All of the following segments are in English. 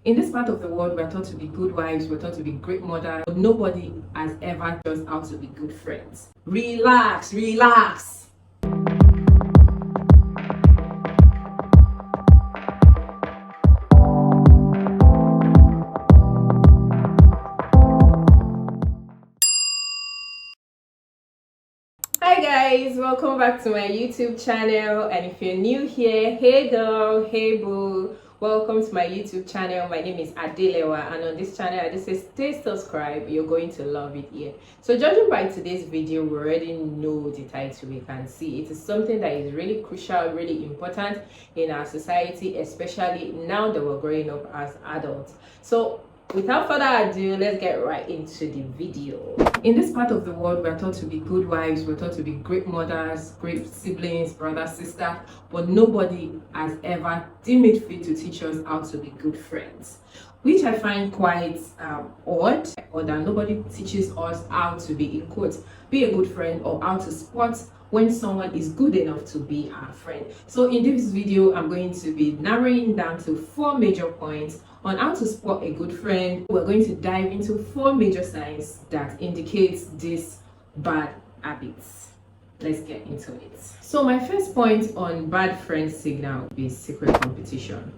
In this part of the world, we're taught to be good wives, we're taught to be great mothers, but nobody has ever taught us how to be good friends. Relax, relax. Hi guys, welcome back to my YouTube channel, and if you're new here, hey girl, hey boo, welcome to my YouTube channel. My name is Adelewa, and on this channel I just say stay subscribed. You're going to love it here. So judging by today's video, we already know the title. We can see it is something that is really crucial, really important in our society, especially now that we're growing up as adults. So without further ado, let's get right into the video. In this part of the world, we're taught to be good wives, we're taught to be great mothers, great siblings, brothers, sisters, but nobody has ever deemed it fit to teach us how to be good friends, which I find quite odd, or that nobody teaches us how to be, in quotes, be a good friend, or how to spot when someone is good enough to be our friend. So in this video, I'm going to be narrowing down to 4 major points on how to spot a good friend. We're going to dive into 4 major signs that indicates these bad habits. Let's get into it. So my first point on bad friend signal is secret competition.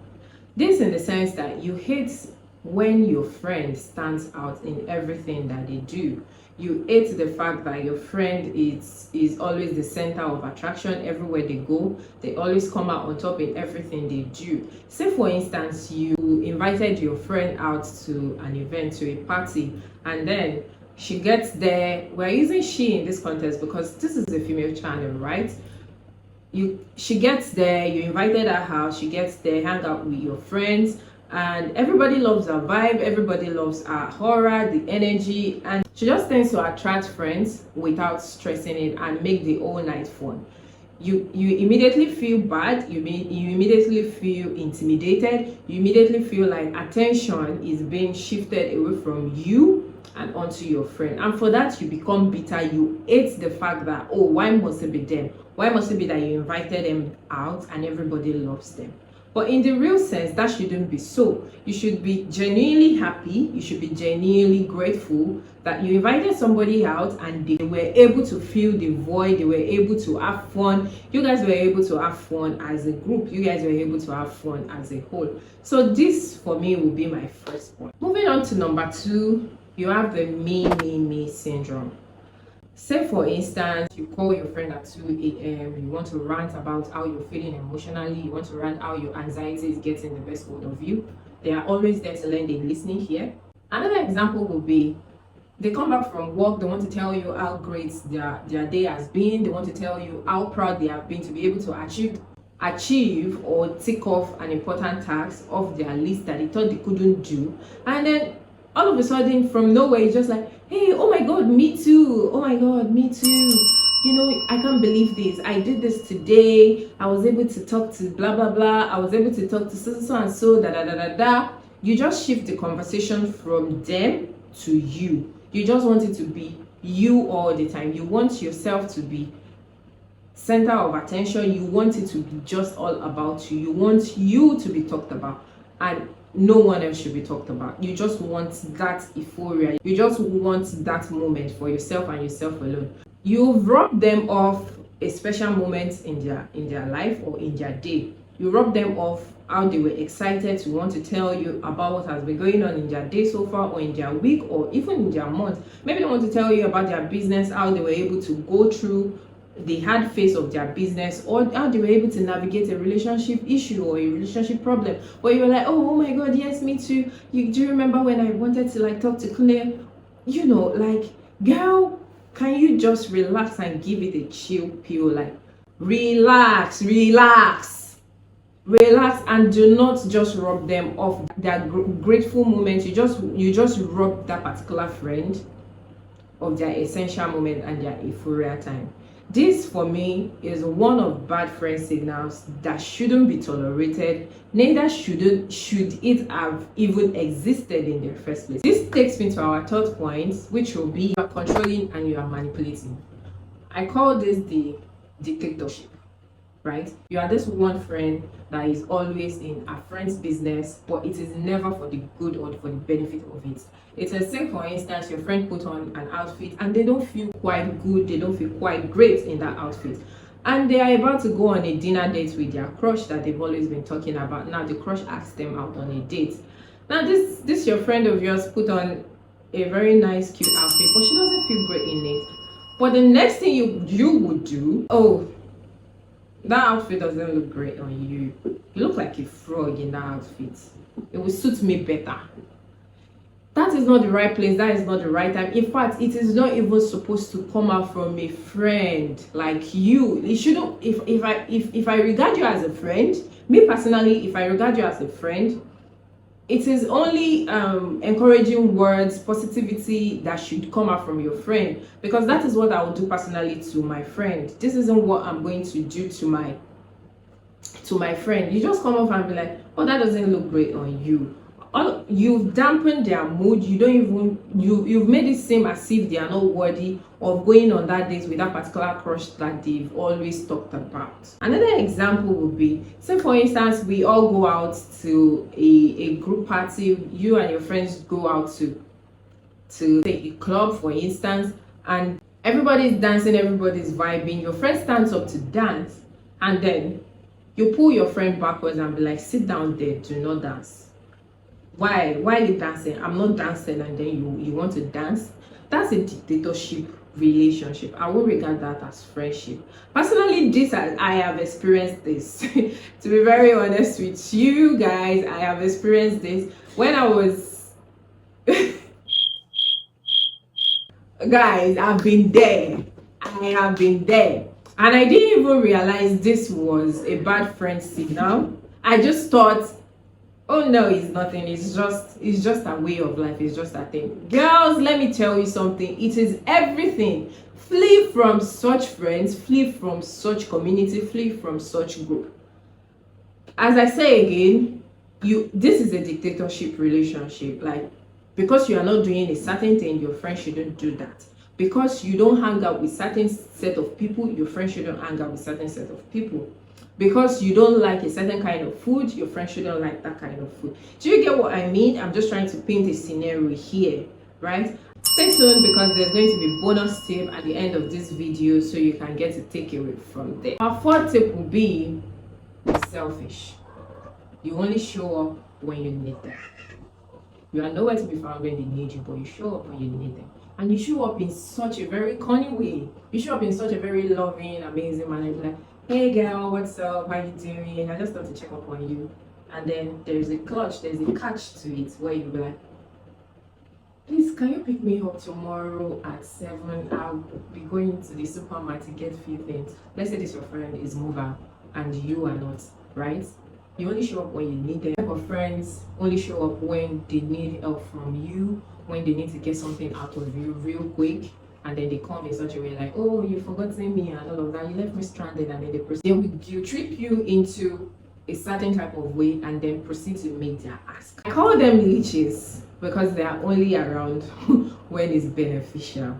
This in the sense that you hate when your friend stands out in everything that they do. You hate the fact that your friend is always the center of attraction everywhere they go. They always come out on top in everything they do. Say for instance, you invited your friend out to an event, to a party, and then she gets there. We're using she in this context because this is a female channel, right? She gets there, you invited her house, she gets there, hang out with your friends, and everybody loves her vibe, everybody loves her aura, the energy, and she just tends to attract friends without stressing it and make the whole night fun. You immediately feel bad, you immediately feel intimidated, you immediately feel like attention is being shifted away from you and onto your friend, and for that you become bitter. You hate the fact that, oh, why must it be them? Why must it be that you invited them out and everybody loves them? But in the real sense, that shouldn't be so. You should be genuinely happy, you should be genuinely grateful that you invited somebody out and they were able to fill the void, they were able to have fun. You guys were able to have fun as a group, you guys were able to have fun as a whole. So this for me will be my first point. Moving on to number 2, you have the me syndrome. Say for instance, you call your friend at 2 a.m, you want to rant about how you're feeling emotionally, you want to rant how your anxiety is getting the best hold of you. They are always there to lend a listening here. Another example would be, they come back from work, they want to tell you how great their day has been, they want to tell you how proud they have been to be able to achieve or tick off an important task off their list that they thought they couldn't do, and then all of a sudden from nowhere it's just like, hey, oh my god, me too, oh my god, me too, you know, I can't believe this, I did this today, I was able to talk to blah blah blah, I was able to talk to so and so, da da da da da. You just shift the conversation from them to you. You just want it to be you all the time. You want yourself to be center of attention. You want it to be just all about you. You want you to be talked about, and no one else should be talked about. You just want that euphoria. You just want that moment for yourself and yourself alone. You've robbed them of a special moment in their life or in their day. You rob them of how they were excited to want to tell you about what has been going on in their day so far, or in their week, or even in their month. Maybe they want to tell you about their business, how they were able to go through the hard phase of their business, or how they were able to navigate a relationship issue or a relationship problem, where you're like, oh my god, yes, me too. Do you remember when I wanted to like talk to Claire? You know, like, girl, can you just relax and give it a chill pill? Like, relax, and do not just rob them of their grateful moment. You just rob that particular friend of their essential moment and their euphoria time. This for me is one of bad friend signals that shouldn't be tolerated, neither should it have even existed in the first place. This takes me to our third point, which will be, you are controlling and you are manipulating. I call this the dictatorship. right? You are this one friend that is always in a friend's business, but it is never for the good or for the benefit of it. It's a say, for instance, your friend put on an outfit and they don't feel quite good, they don't feel quite great in that outfit. And they are about to go on a dinner date with their crush that they've always been talking about. Now the crush asks them out on a date. Now this your friend of yours put on a very nice, cute outfit, but she doesn't feel great in it. But the next thing you would do, oh, that outfit doesn't look great on you. You look like a frog in that outfit. It will suit me better. That is not the right place. That is not the right time. In fact, it is not even supposed to come out from a friend like you. It shouldn't. If I regard you as a friend, me personally, if I regard you as a friend, it is only encouraging words, positivity that should come out from your friend, because that is what I will do personally to my friend. This isn't what I'm going to do to my friend. You just come up and be like, oh, that doesn't look great on you. You've dampened their mood. You don't even you've made it seem as if they are not worthy of going on that date with that particular crush that they've always talked about. Another example would be, say for instance, we all go out to a group party. You and your friends go out to say a club, for instance, and everybody's dancing, everybody's vibing. Your friend stands up to dance, and then you pull your friend backwards and be like, sit down there, do not dance. Why are you dancing? I'm not dancing, and then you want to dance? That's a dictatorship relationship. I won't regard that as friendship. Personally, I have experienced this. To be very honest with you guys, I have experienced this when I was guys, I've been there. I have been there. And I didn't even realize this was a bad friend signal. I just thought, oh no, it's nothing. It's just a way of life. It's just a thing. Girls, let me tell you something. It is everything. Flee from such friends. Flee from such community. Flee from such group. As I say again, this is a dictatorship relationship. Like, because you are not doing a certain thing, your friend shouldn't do that. Because you don't hang out with certain set of people, your friend shouldn't hang out with certain set of people. Because you don't like a certain kind of food, your friend shouldn't like that kind of food. Do you get what I mean? I'm just trying to paint a scenario here, right? Stay tuned, because there's going to be bonus tip at the end of this video, so you can get a takeaway from there. Our fourth tip will be selfish. You only show up when you need them. You are nowhere to be found when they need you, but you show up when you need them. And you show up in such a very cunning way. You show up in such a very loving, amazing manner. Like, hey girl, what's up? How you doing? I just thought to check up on you. And then there's a catch to it, where you'll be like, please, can you pick me up tomorrow at 7? I'll be going to the supermarket to get a few things. Let's say this your friend is mover and you are not, right? You only show up when you need them. Type of friends only show up when they need help from you, when they need to get something out of you real quick, and then they come in such a way like, oh, you've forgotten me and all of that, you left me stranded, and then they will guilt trip you into a certain type of way and then proceed to make their ask. I call them leeches because they are only around when it's beneficial,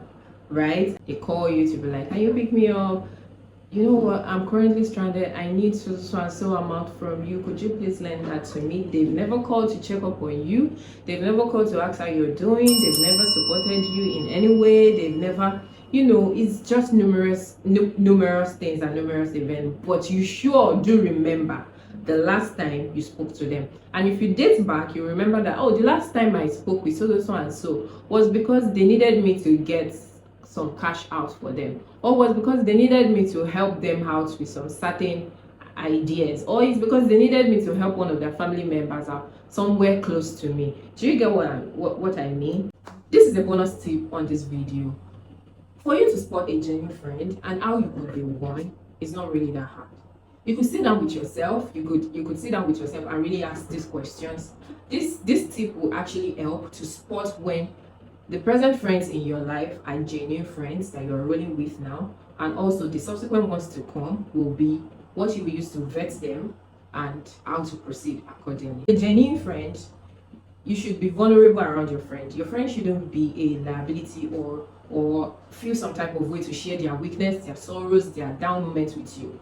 right? They call you to be like, can you pick me up? You know what, I'm currently stranded, I need so and so amount from you, could you please lend that to me? They've never called to check up on you, they've never called to ask how you're doing, they've never supported you in any way, they've never, it's just numerous things and numerous events. But you sure do remember the last time you spoke to them. And if you date back, you remember that, oh, the last time I spoke with so and so was because they needed me to get some cash out for them, or was because they needed me to help them out with some certain ideas, or it's because they needed me to help one of their family members out somewhere close to me. Do you get what I mean? This is a bonus tip on this video. For you to spot a genuine friend and how you could be one is not really that hard. You could sit down with yourself, you could sit down with yourself and really ask these questions. This tip will actually help to spot when the present friends in your life are genuine friends that you're rolling with now, and also the subsequent ones to come will be what you will use to vet them and how to proceed accordingly. A genuine friend, you should be vulnerable around your friend. Your friend shouldn't be a liability or feel some type of way to share their weakness, their sorrows, their down moments with you.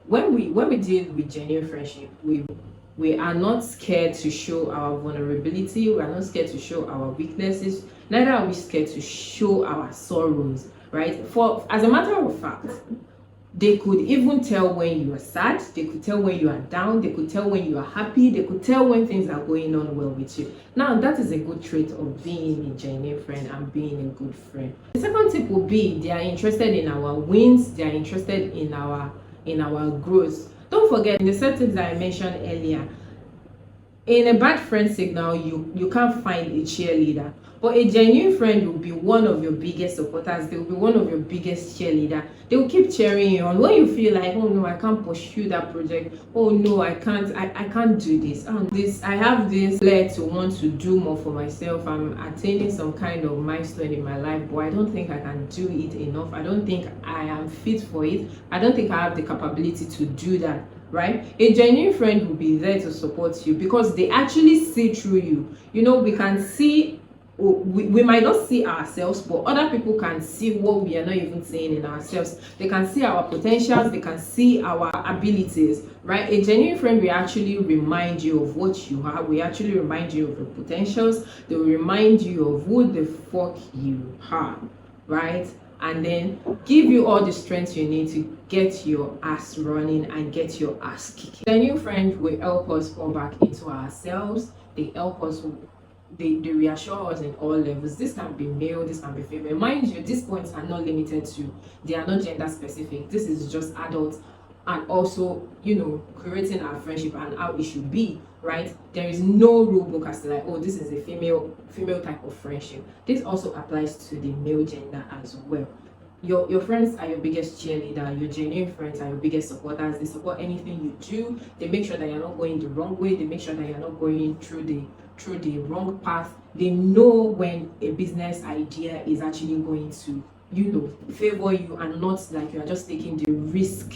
when we deal with genuine friendship, we are not scared to show our vulnerability. We are not scared to show our weaknesses. Neither are we scared to show our sorrows, right? For as a matter of fact, they could even tell when you are sad, they could tell when you are down, they could tell when you are happy, they could tell when things are going on well with you. Now, that is a good trait of being a genuine friend and being a good friend. The second tip will be they are interested in our wins, they are interested in our growth. Don't forget, in the settings that I mentioned earlier, in a bad friend signal, you can't find a cheerleader, but a genuine friend will be one of your biggest supporters. They will be one of your biggest cheerleader. They will keep cheering you on when you feel like, oh no, I can't pursue that project, oh no, I can't do this, I have this flair to want to do more for myself. I'm attaining some kind of milestone in my life, but I don't think I can do it enough. I don't think I am fit for it. I don't think I have the capability to do that. Right? A genuine friend will be there to support you because they actually see through you. You know, we can see, we might not see ourselves, but other people can see what we are not even seeing in ourselves. They can see our potentials, they can see our abilities, right? A genuine friend will actually remind you of what you are. We actually remind you of your potentials. They will remind you of who the fuck you are, right? And then give you all the strength you need to get your ass running and get your ass kicking. The new friend will help us fall back into ourselves. They help us, they reassure us in all levels. This can be male, this can be female. Mind you, these points are not limited to, they are not gender specific. This is just adults and also, you know, creating our friendship and how it should be, right? There is no rule book as to like, oh, this is a female type of friendship. This also applies to the male gender as well. Your friends are your biggest cheerleader. Your genuine friends are your biggest supporters. They support anything you do. They make sure that you're not going the wrong way. They make sure that you're not going through the wrong path. They know when a business idea is actually going to, you know, favor you and not like you are just taking the risk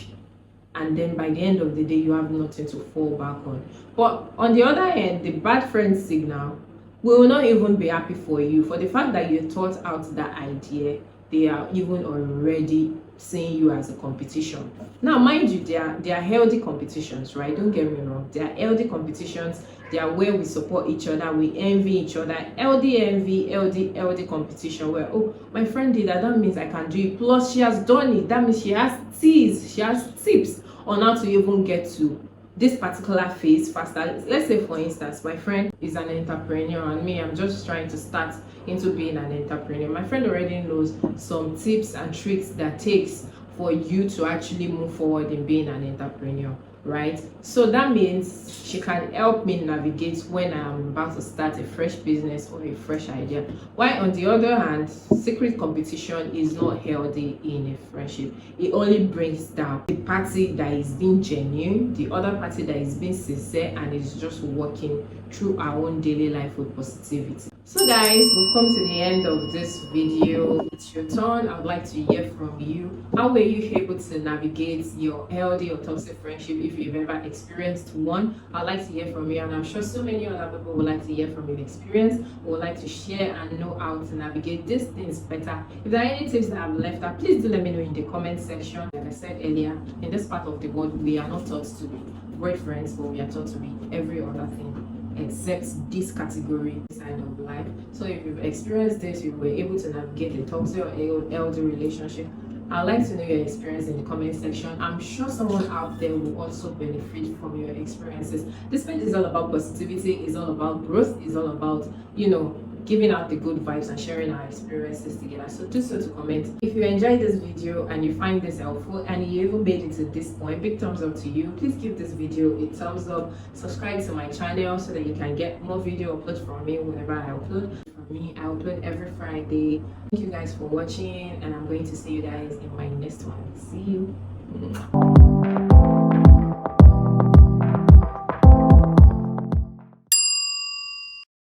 and then by the end of the day you have nothing to fall back on. But on the other hand, the bad friend signal will not even be happy for you for the fact that you thought out that idea. They are even already seeing you as a competition. Now, mind you, they are healthy competitions, right? Don't get me wrong. They are healthy competitions. They are where we support each other, we envy each other. Healthy envy, healthy competition where, oh, my friend did that, that means I can do it. Plus, she has done it. That means she has tips on how to even get to this particular phase faster. Let's say, for instance, my friend is an entrepreneur and me, I'm just trying to start into being an entrepreneur. My friend already knows some tips and tricks that takes for you to actually move forward in being an entrepreneur, right? So that means she can help me navigate when I'm about to start a fresh business or a fresh idea. While on the other hand, secret competition is not healthy in a friendship. It only brings down the party that is being genuine, the other party that is being sincere and is just working through our own daily life with positivity. So guys, we've come to the end of this video. It's your turn. I would like to hear from you. How were you able to navigate your healthy or toxic friendship if you've ever experienced one? I'd like to hear from you, and I'm sure so many other people would like to hear from your experience, would like to share and know how to navigate these things better. If there are any tips that I've left out, please do let me know in the comment section. Like I said earlier, in this part of the world, we are not taught to be great friends, but we are taught to be every other thing except this category side of life. So if you've experienced this, you were able to navigate a toxic or healthy relationship, I'd like to know your experience in the comment section. I'm sure someone out there will also benefit from your experiences. This page is all about positivity, it's all about growth, it's all about, you know, giving out the good vibes and sharing our experiences together. So do so to comment. If you enjoyed this video and you find this helpful and you even made it to this point, big thumbs up to you. Please give this video a thumbs up. Subscribe to my channel so that you can get more video uploads from me whenever I upload. From me, I upload every Friday. Thank you guys for watching, and I'm going to see you guys in my next one. See you.